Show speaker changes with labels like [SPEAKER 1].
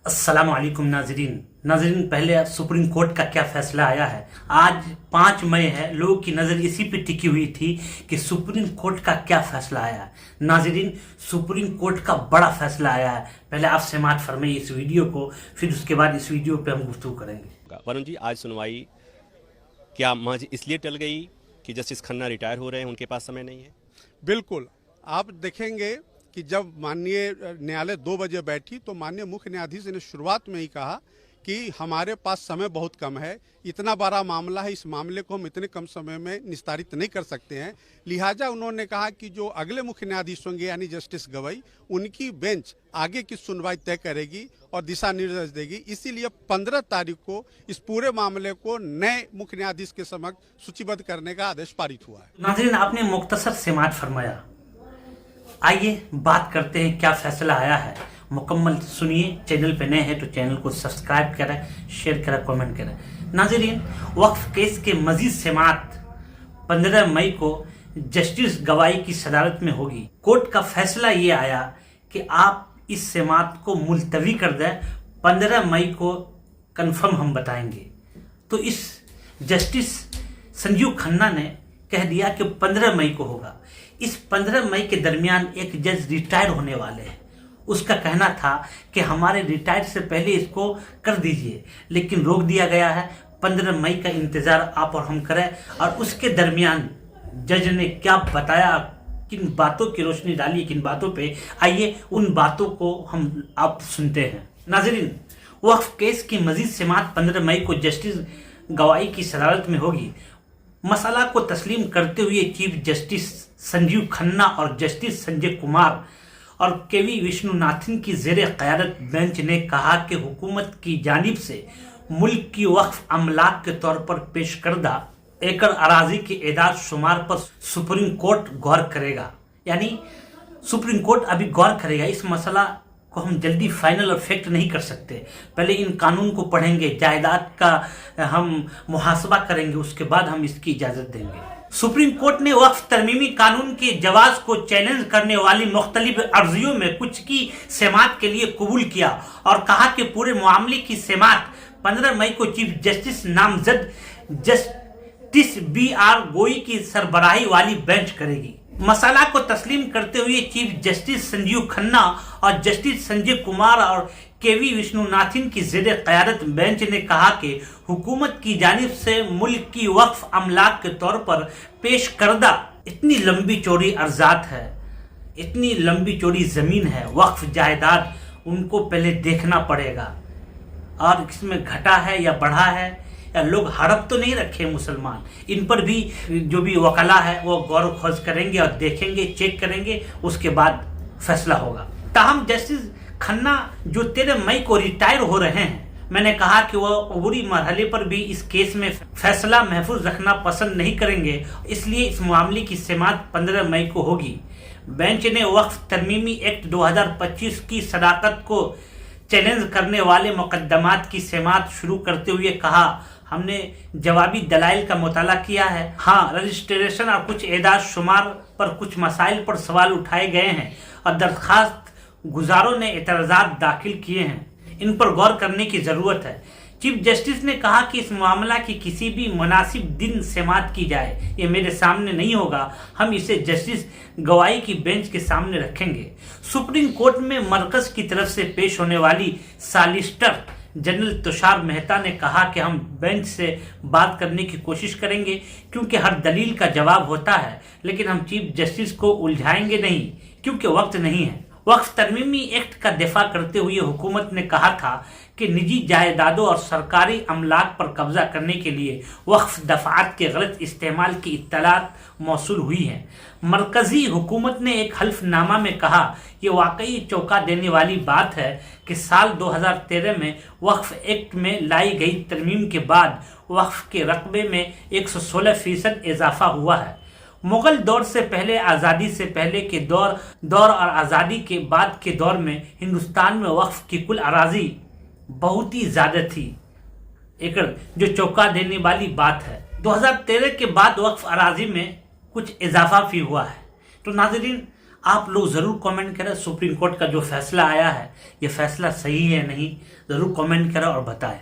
[SPEAKER 1] अस्सलाम वालेकुम नाजरीन, पहले सुप्रीम कोर्ट का क्या फैसला आया है। आज 5 मई है, लोगों की नज़र इसी पे टिकी हुई थी कि सुप्रीम कोर्ट का क्या फैसला आया है। नाजरीन, सुप्रीम कोर्ट का बड़ा फैसला आया है। पहले आप समाअत फरमाइए इस वीडियो को, फिर उसके बाद इस वीडियो पे हम गुफ्तगू करेंगे।
[SPEAKER 2] वरुण जी, आज सुनवाई क्या महज इसलिए टल गई कि जस्टिस खन्ना रिटायर हो रहे हैं, उनके पास समय नहीं है?
[SPEAKER 3] बिल्कुल, आप देखेंगे कि जब माननीय न्यायालय 2 बजे बैठी तो माननीय मुख्य न्यायाधीश ने शुरुआत में ही कहा कि हमारे पास समय बहुत कम है, इतना बड़ा मामला है, इस मामले को हम इतने कम समय में निस्तारित नहीं कर सकते हैं। लिहाजा उन्होंने कहा कि जो अगले मुख्य न्यायाधीश होंगे यानी जस्टिस गवई, उनकी बेंच आगे की सुनवाई तय करेगी और दिशा निर्देश देगी। इसीलिए 15 तारीख को इस पूरे मामले को नए मुख्य न्यायाधीश के समक्ष सूचीबद्ध करने का आदेश पारित हुआ है।
[SPEAKER 1] नाज़रीन, आपने मुख्तसर समाअत फरमाया, आइए बात करते हैं क्या फैसला आया है। मुकम्मल सुनिए। चैनल पे नए हैं तो चैनल को सब्सक्राइब करें, शेयर करें, कमेंट करें। नाज़रीन, वक्फ केस के मजीद समाअत 15 मई को जस्टिस गवाई की सदारत में होगी। कोर्ट का फैसला ये आया कि आप इस समाअत को मुलतवी कर दें, 15 मई को कन्फर्म हम बताएंगे। तो इस जस्टिस संजीव खन्ना ने कह दिया कि 15 मई को होगा। इस 15 मई के दरमियान एक जज रिटायर होने वाले हैं। उसका कहना था कि हमारे रिटायर से पहले इसको कर दीजिए, लेकिन रोक दिया गया है। 15 मई का इंतजार आप और हम करें। और उसके दरमियान जज ने क्या बताया, किन बातों की रोशनी डाली, किन बातों पे, आइए उन बातों को हम आप सुनते हैं। नाज़रीन, वक्फ केस की मजीद समाअत 15 मई को जस्टिस गवाई की सदारत में होगी। मसला को तस्लीम करते हुए चीफ जस्टिस संजीव खन्ना और जस्टिस संजय कुमार और केवी विष्णुनाथन की ज़ेरे क़यादत बेंच ने कहा कि हुकूमत की जानिब से मुल्क की वक्फ अमलाक के तौर पर पेश करदा एकड़ अराजी के एदाद शुमार पर सुप्रीम कोर्ट गौर करेगा। यानी सुप्रीम कोर्ट अभी गौर करेगा। इस मसला को हम जल्दी फाइनल और फैक्ट नहीं कर सकते। पहले इन कानून को पढ़ेंगे, जायदाद का हम मुहासबा करेंगे, उसके बाद हम इसकी इजाज़त देंगे। सुप्रीम कोर्ट ने वक्फ तरमीमी कानून के जवाज को चैलेंज करने वाली मुख्तलिफ अर्जियों में कुछ की समाअत के लिए कबूल किया और कहा कि पूरे मामले की समाअत 15 मई को चीफ जस्टिस नामजद जस्टिस BR गोई की सरबराही वाली बेंच करेगी। मसला को तस्लीम करते हुए चीफ जस्टिस संजीव खन्ना और जस्टिस संजय कुमार और केवी विष्णुनाथन की ज़ेरे क़यादत बेंच ने कहा कि हुकूमत की जानिब से मुल्क की वक्फ अमलाक के तौर पर पेश करदा इतनी लंबी चौड़ी अर्जात है, इतनी लंबी चौड़ी ज़मीन है, वक्फ जायदाद, उनको पहले देखना पड़ेगा। और इसमें घटा है या बढ़ा है, या लोग हड़प तो नहीं रखे मुसलमान, इन पर भी जो भी वकला है वो गौर खोज करेंगे और देखेंगे, चेक करेंगे, उसके बाद फैसला होगा। ताहम जस्टिस खन्ना जो 13 मई को रिटायर हो रहे हैं, मैंने कहा कि वो अबूरी मरहले पर भी इस केस में फैसला महफूज रखना पसंद नहीं करेंगे, इसलिए इस मामले की समाअत 15 मई को होगी। बेंच ने वक्फ तरमीमी एक्ट 2025 की सदाकत को चैलेंज करने वाले मुकदमात की समाअत शुरू करते हुए कहा, हमने जवाबी दलाइल का मुताला किया है। हाँ, रजिस्ट्रेशन और कुछ एदाद शुमार पर कुछ मसाइल पर सवाल उठाए गए हैं और दरख्वास्त गुजारों ने एतराज़ात दाखिल किए हैं, इन पर गौर करने की ज़रूरत है। चीफ जस्टिस ने कहा कि इस मामला की किसी भी मुनासिब दिन समाअत की जाए, ये मेरे सामने नहीं होगा, हम इसे जस्टिस गवाई की बेंच के सामने रखेंगे। सुप्रीम कोर्ट में मरकज़ की तरफ से पेश होने वाली सॉलिसिटर जनरल तुषार मेहता ने कहा कि हम बेंच से बात करने की कोशिश करेंगे, क्योंकि हर दलील का जवाब होता है, लेकिन हम चीफ जस्टिस को उलझाएंगे नहीं, क्योंकि वक्त नहीं है। वक्फ तरमीमी एक्ट का दिफा करते हुए हुकूमत ने कहा था कि निजी जायदादों और सरकारी अमलाक पर कब्जा करने के लिए वक्फ दफात के गलत इस्तेमाल की इत्तलात मौसूल हुई हैं। मरकज़ी हुकूमत ने एक हल्फनामा में कहा, ये वाकई चौंका देने वाली बात है कि साल 2013 में वक्फ एक्ट में लाई गई तरमीम के बाद वक्फ के रकबे में 116% इजाफा हुआ है। मुगल दौर से पहले, आज़ादी से पहले के दौर और आज़ादी के बाद के दौर में हिंदुस्तान में वक्फ की कुल अराजी बहुत ही ज़्यादा थी, एकड़, जो चौंका देने वाली बात है। 2013 के बाद वक्फ अराजी में कुछ इजाफा भी हुआ है। तो नाज़रीन, آپ لوگ ضرور کامنٹ کریں سپریم کورٹ کا جو فیصلہ آیا ہے یہ فیصلہ صحیح ہے نہیں، ضرور کامنٹ کریں اور بتائیں۔